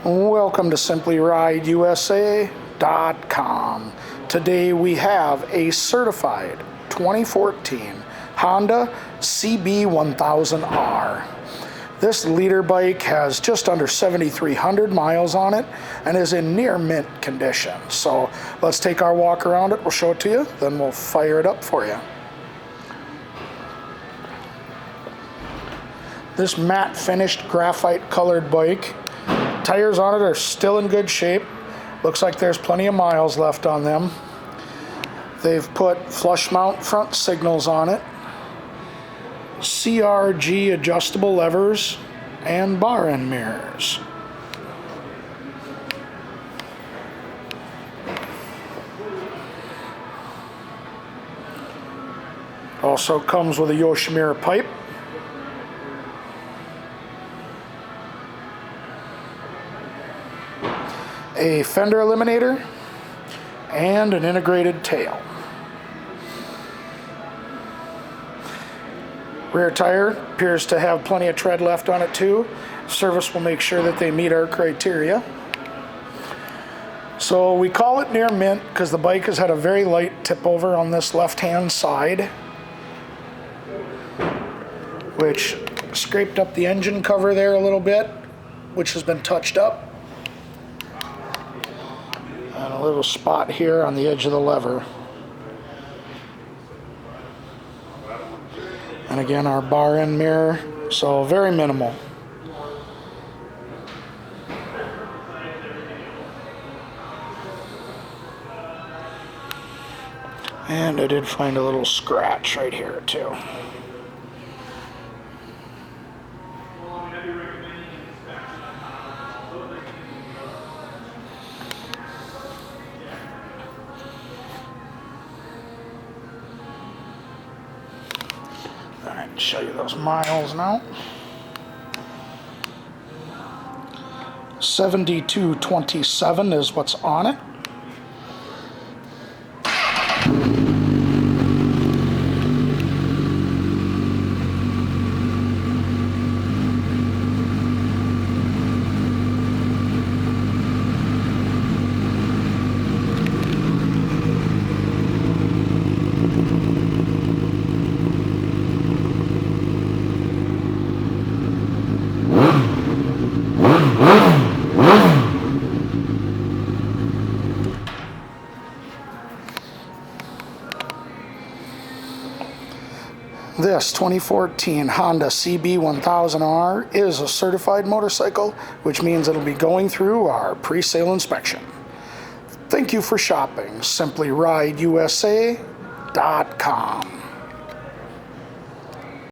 Welcome to SimplyRideUSA.com. Today we have a certified 2014 Honda CB1000R. This leader bike has just under 7,300 miles on it and is in near mint condition. So let's take our walk around it, we'll show it to you, then we'll fire it up for you. This matte finished graphite colored bike, tires on it are still in good shape. Looks like there's plenty of miles left on them. They've put flush mount front signals on it, CRG adjustable levers, and bar end mirrors. Also comes with a Yoshimura pipe. A fender eliminator, and an integrated tail. Rear tire appears to have plenty of tread left on it too. Service will make sure that they meet our criteria. So we call it near mint because the bike has had a very light tip over on this left-hand side, which scraped up the engine cover there a little bit, which has been touched up. And a little spot here on the edge of the lever. And again, our bar end mirror, so very minimal. And I did find a little scratch right here too. Alright, show you those miles now. 7227 is what's on it. This 2014 Honda CB1000R is a certified motorcycle, which means it'll be going through our pre-sale inspection. Thank you for shopping. SimplyRideUSA.com.